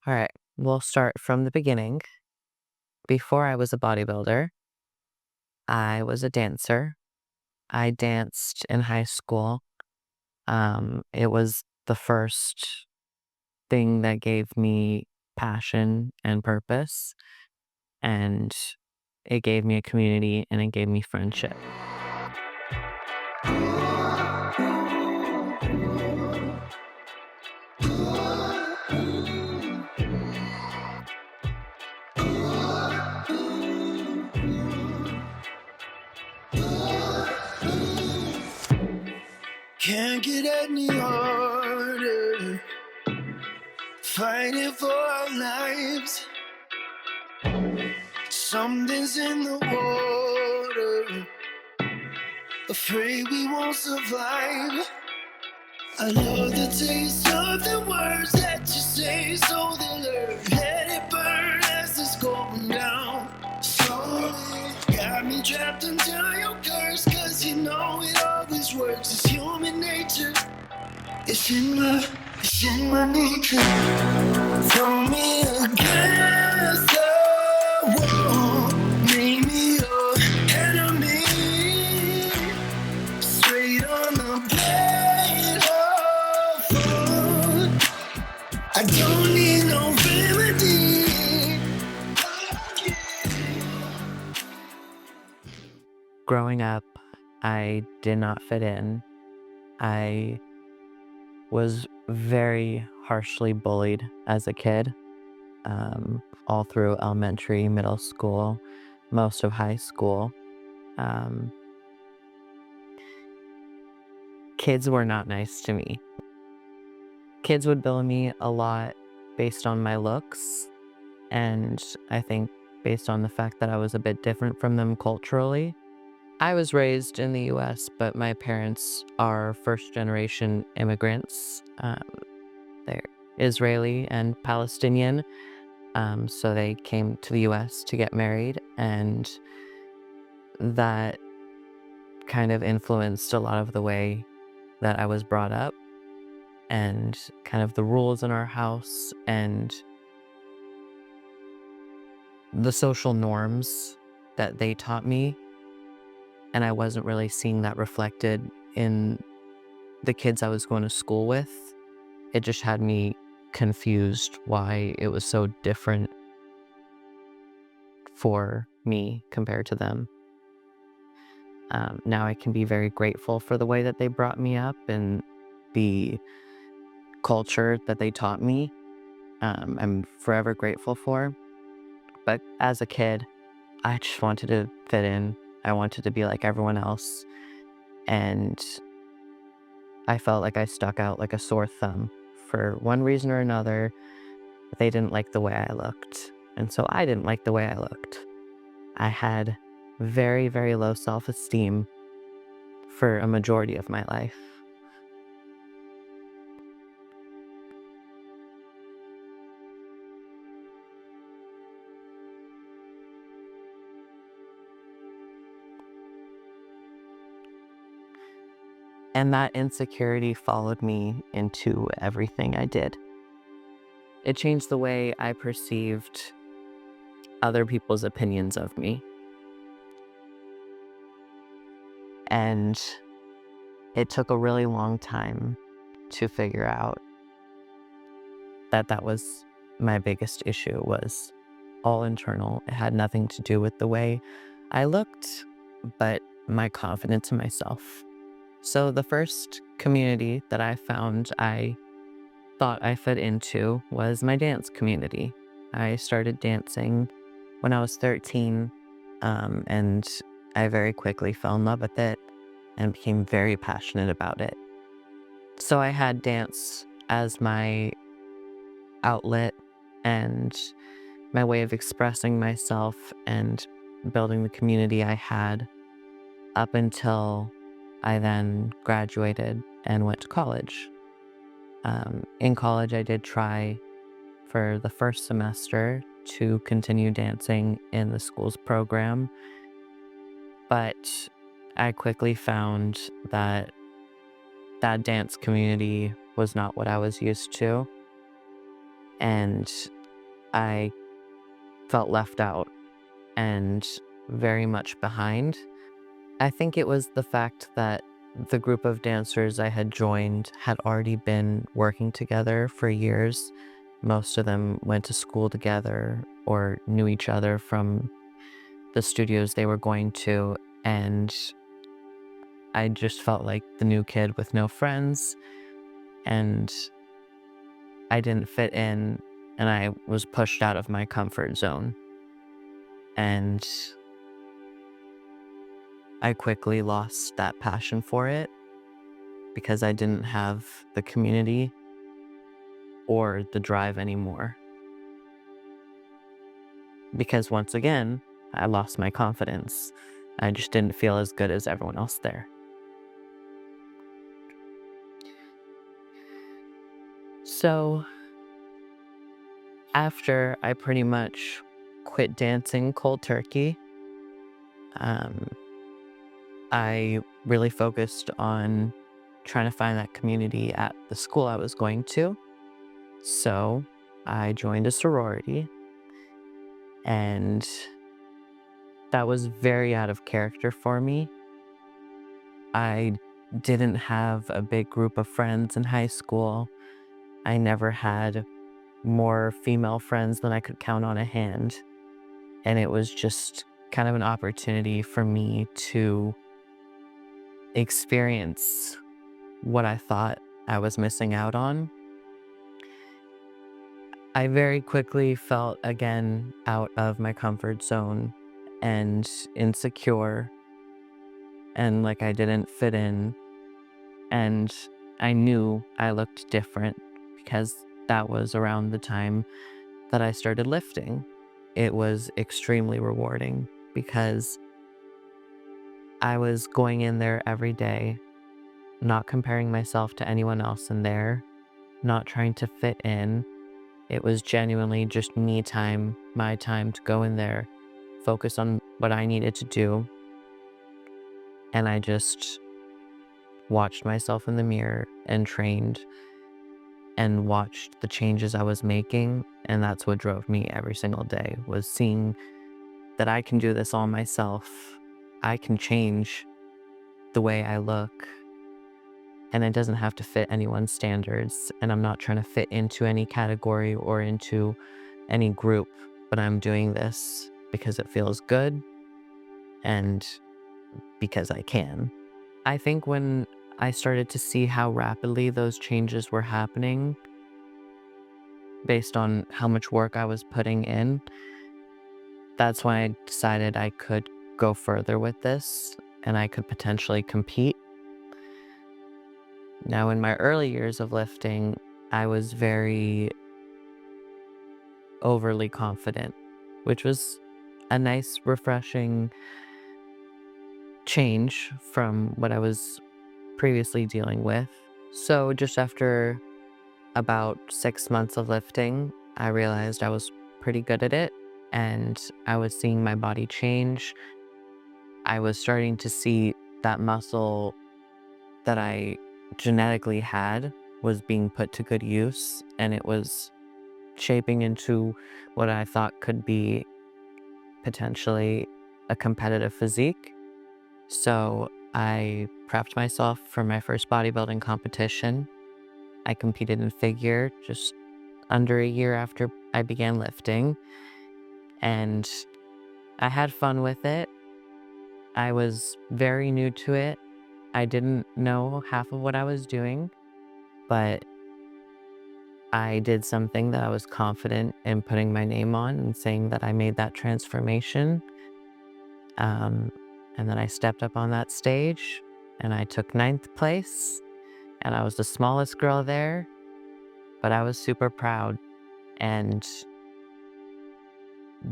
All right, we'll start from the beginning. Before I was a bodybuilder, I was a dancer. I danced in high school. It was the first thing that gave me passion and purpose, and it gave me a community and it gave me friendship. Can't get any harder. Fighting for our lives. Something's in the water. Afraid we won't survive. I love the taste of the words that you say, so they'll learn. Let it burn as it's going down. Slowly got me trapped until you curse, cause you know it always works. It's human nature. It's in my nature. Throw me against the wall. Make me your enemy. Straight on the blade of fall. I don't need no remedy. Growing up, I did not fit in. I was very harshly bullied as a kid, all through elementary, middle school, most of high school. Um, Kids were not nice to me. Kids would bully me a lot based on my looks, and I think based on the fact that I was a bit different from them culturally. I was raised in the US, but my parents are first-generation immigrants. They're Israeli and Palestinian, so they came to the US to get married, and that kind of influenced a lot of the way that I was brought up and kind of the rules in our house and the social norms that they taught me. And I wasn't really seeing that reflected in the kids I was going to school with. It just had me confused why it was so different for me compared to them. Now I can be very grateful for the way that they brought me up and the culture that they taught me. I'm forever grateful for. But as a kid, I just wanted to fit in. I wanted to be like everyone else. And I felt like I stuck out like a sore thumb for one reason or another. They didn't like the way I looked. And so I didn't like the way I looked. I had very, very low self-esteem for a majority of my life. And that insecurity followed me into everything I did. It changed the way I perceived other people's opinions of me. And it took a really long time to figure out that that was my biggest issue, was all internal. It had nothing to do with the way I looked, but my confidence in myself. So the first community that I found I thought I fit into was my dance community. I started dancing when I was 13, and I very quickly fell in love with it and became very passionate about it. So I had dance as my outlet and my way of expressing myself and building the community I had up until I then graduated and went to college. In college, I did try for the first semester to continue dancing in the school's program, but I quickly found that that dance community was not what I was used to. and I felt left out and very much behind. I think it was the fact that the group of dancers I had joined had already been working together for years. Most of them went to school together or knew each other from the studios they were going to, and I just felt like the new kid with no friends, and I didn't fit in, and I was pushed out of my comfort zone. And I quickly lost that passion for it because I didn't have the community or the drive anymore. Because once again, I lost my confidence. I just didn't feel as good as everyone else there. So after I pretty much quit dancing cold turkey, um, I really focused on trying to find that community at the school I was going to. So I joined a sorority, and that was very out of character for me. I didn't have a big group of friends in high school. I never had more female friends than I could count on a hand. And it was just kind of an opportunity for me to experience what I thought I was missing out on. I very quickly felt again out of my comfort zone and insecure, and like I didn't fit in. And I knew I looked different because that was around the time that I started lifting. It was extremely rewarding because I was going in there every day, not comparing myself to anyone else in there, not trying to fit in. It was genuinely just me time, my time to go in there, focus on what I needed to do. And I just watched myself in the mirror and trained and watched the changes I was making. And that's what drove me every single day, was seeing that I can do this all myself. I can change the way I look, and it doesn't have to fit anyone's standards. And I'm not trying to fit into any category or into any group, but I'm doing this because it feels good and because I can. I think when I started to see how rapidly those changes were happening based on how much work I was putting in, that's when I decided I could go further with this and I could potentially compete. Now, in my early years of lifting, I was very overly confident, which was a nice, refreshing change from what I was previously dealing with. So, just after about 6 months of lifting, I realized I was pretty good at it and I was seeing my body change. I was starting to see that muscle that I genetically had was being put to good use, and it was shaping into what I thought could be potentially a competitive physique. So I prepped myself for my first bodybuilding competition. I competed in figure just under a year after I began lifting, and I had fun with it. I was very new to it. I didn't know half of what I was doing, but I did something that I was confident in putting my name on and saying that I made that transformation. Um, and then I stepped up on that stage and I took ninth place, and I was the smallest girl there, but I was super proud, and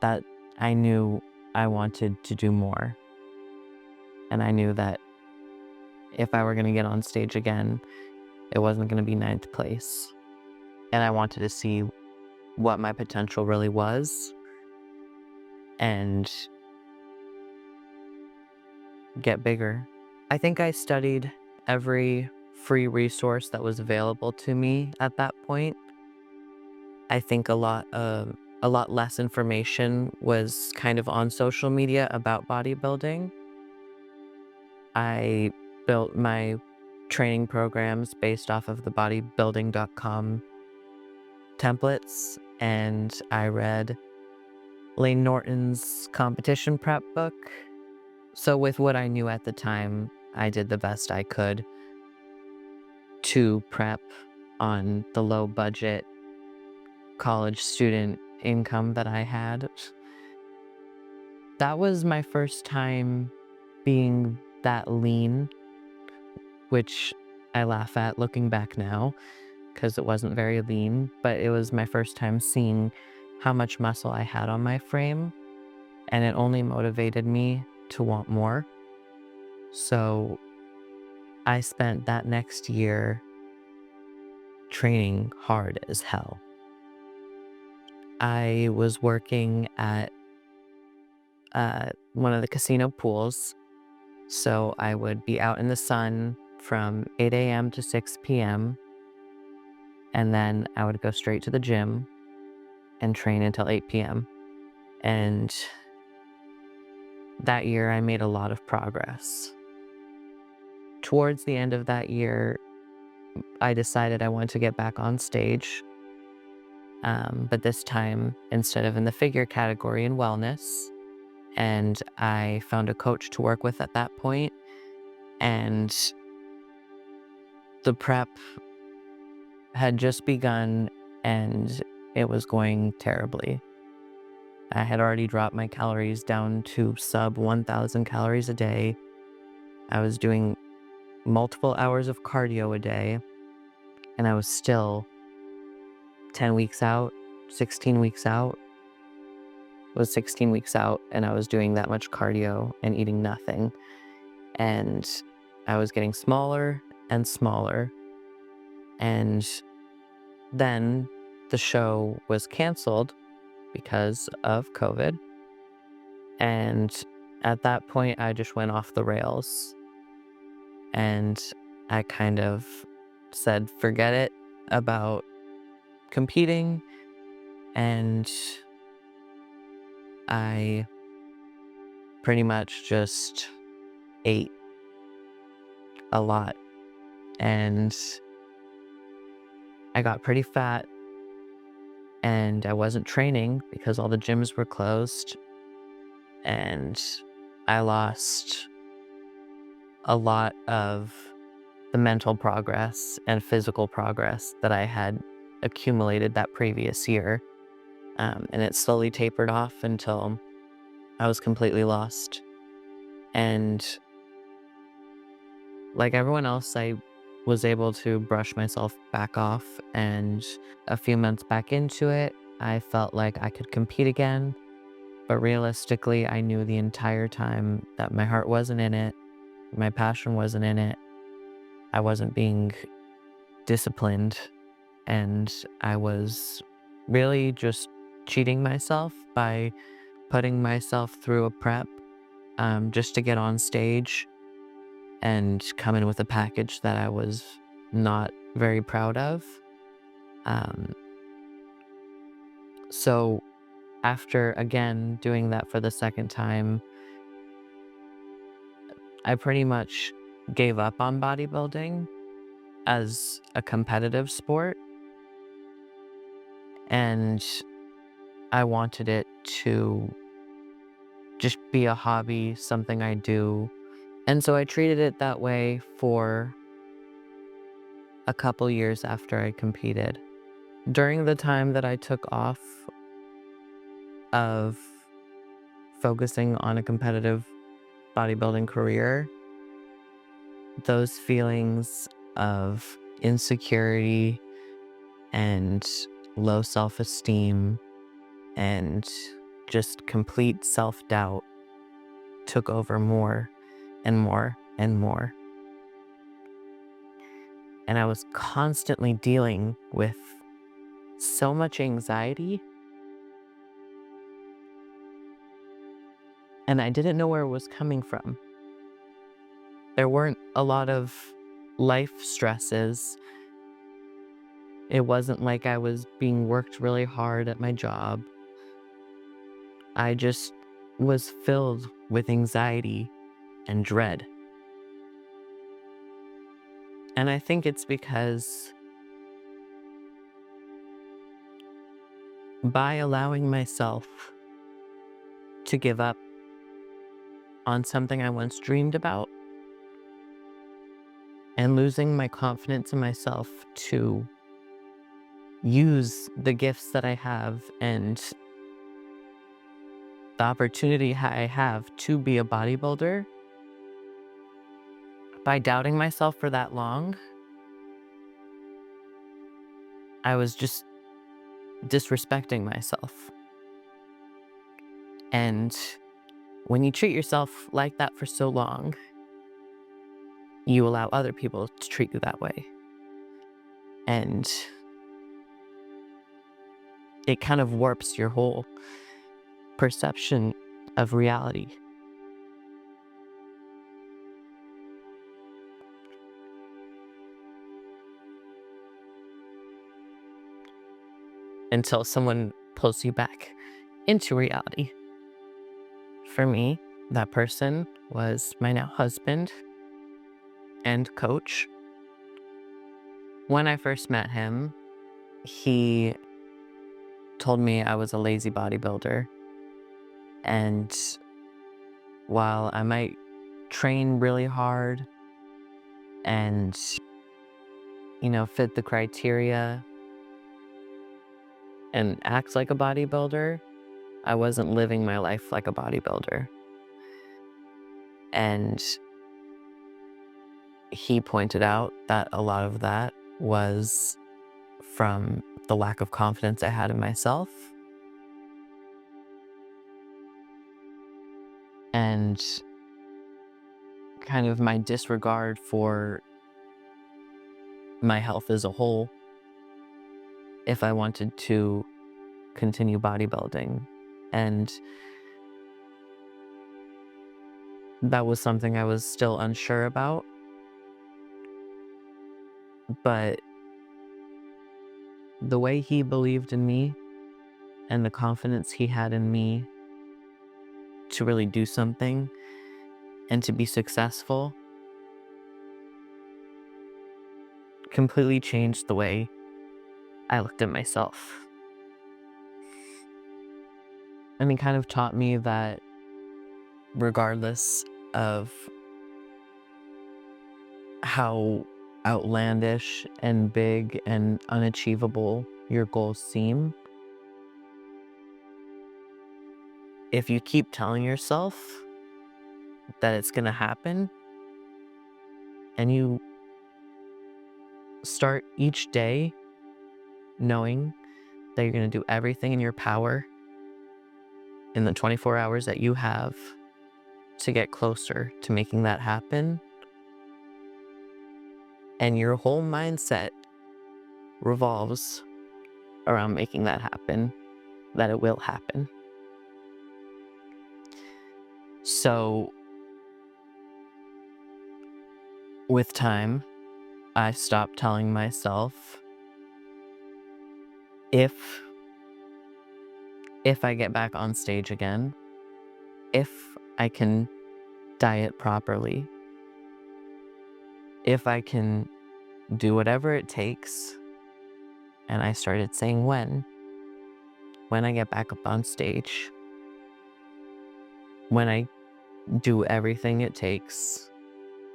that I knew I wanted to do more. And I knew that if I were going to get on stage again, it wasn't going to be ninth place. And I wanted to see what my potential really was and get bigger. I think I studied every free resource that was available to me at that point. I think a lot less information was kind of on social media about bodybuilding. I built my training programs based off of the bodybuilding.com templates, and I read Lane Norton's competition prep book. So with what I knew at the time, I did the best I could to prep on the low budget college student income that I had. That was my first time being that lean, which I laugh at looking back now because it wasn't very lean, but it was my first time seeing how much muscle I had on my frame, and it only motivated me to want more. So I spent that next year training hard as hell. I was working at one of the casino pools, so I would be out in the sun from 8 a.m. to 6 p.m., and then I would go straight to the gym and train until 8 p.m. And that year, I made a lot of progress. Towards the end of that year, I decided I wanted to get back on stage, but this time, instead of in the figure category in wellness, and I found a coach to work with at that point, and the prep had just begun, and it was going terribly. I had already dropped my calories down to sub 1,000 calories a day. I was doing multiple hours of cardio a day, and I was still 10 weeks out, 16 weeks out. It was 16 weeks out, and I was doing that much cardio and eating nothing. And I was getting smaller and smaller. And then the show was canceled because of COVID. And at that point, I just went off the rails. And I kind of said, forget it about competing. And I pretty much just ate a lot. And I got pretty fat, and I wasn't training because all the gyms were closed. And I lost a lot of the mental progress and physical progress that I had accumulated that previous year. And it slowly tapered off until I was completely lost. And like everyone else, I was able to brush myself back off. And a few months back into it, I felt like I could compete again. But realistically, I knew the entire time that my heart wasn't in it, my passion wasn't in it. I wasn't being disciplined, and I was really just cheating myself by putting myself through a prep just to get on stage and come in with a package that I was not very proud of. Um, so after again doing that for the second time, I pretty much gave up on bodybuilding as a competitive sport, and I wanted it to just be a hobby, something I do. And so I treated it that way for a couple years after I competed. During the time that I took off of focusing on a competitive bodybuilding career, those feelings of insecurity and low self-esteem and just complete self-doubt took over more and more and more. And I was constantly dealing with so much anxiety, and I didn't know where it was coming from. There weren't a lot of life stresses It wasn't like I was being worked really hard at my job. I just was filled with anxiety and dread. And I think it's because by allowing myself to give up on something I once dreamed about and losing my confidence in myself to use the gifts that I have and the opportunity I have to be a bodybuilder, by doubting myself for that long, I was just disrespecting myself. And when you treat yourself like that for so long, you allow other people to treat you that way. And it kind of warps your whole perception of reality. Until someone pulls you back into reality. For me, that person was my now husband and coach. When I first met him, he told me I was a lazy bodybuilder. And while I might train really hard and, fit the criteria and act like a bodybuilder, I wasn't living my life like a bodybuilder. And he pointed out that a lot of that was from the lack of confidence I had in myself and kind of my disregard for my health as a whole if I wanted to continue bodybuilding. And that was something I was still unsure about. But the way he believed in me and the confidence he had in me to really do something and to be successful completely changed the way I looked at myself. And he kind of taught me that regardless of how outlandish and big and unachievable your goals seem, if you keep telling yourself that it's going to happen and you start each day knowing that you're going to do everything in your power in the 24 hours that you have to get closer to making that happen, and your whole mindset revolves around making that happen, that it will happen. So with time, I stopped telling myself if I get back on stage again, if I can diet properly, if I can do whatever it takes, and I started saying when I get back up on stage, when I do everything it takes,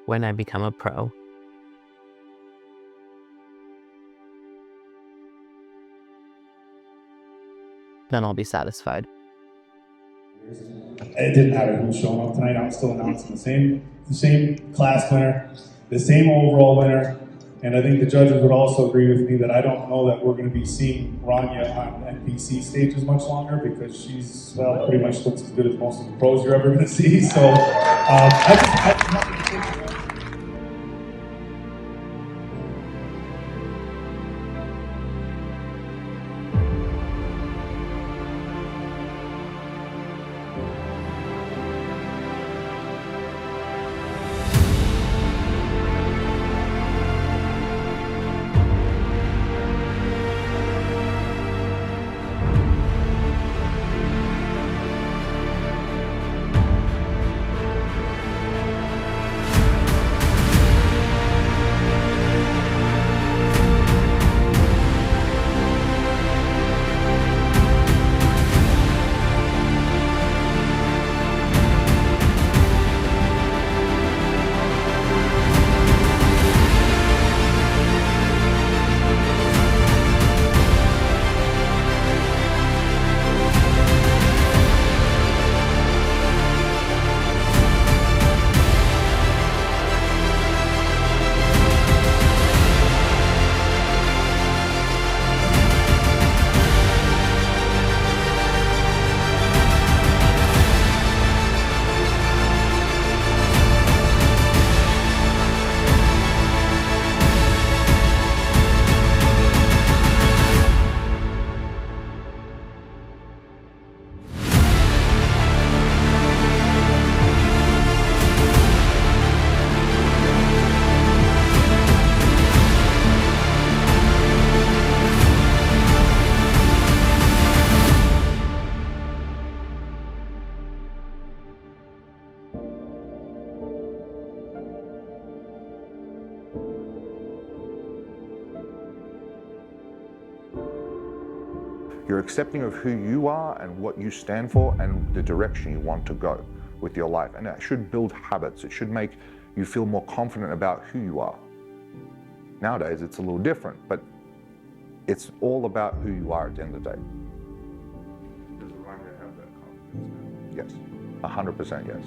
when I become a pro, then I'll be satisfied. It didn't matter who was showing up tonight. I was still announcing the same class winner, the same overall winner. And I think the judges would also agree with me that I don't know that we're going to be seeing Rania on NPC stages much longer because she's, well, pretty much looks as good as most of the pros you're ever going to see. So I just wanted to take it. You're accepting of who you are and what you stand for and the direction you want to go with your life. And that should build habits. It should make you feel more confident about who you are. Nowadays, it's a little different, but it's all about who you are at the end of the day. Does it remind you to have that confidence now? Yes, 100% yes.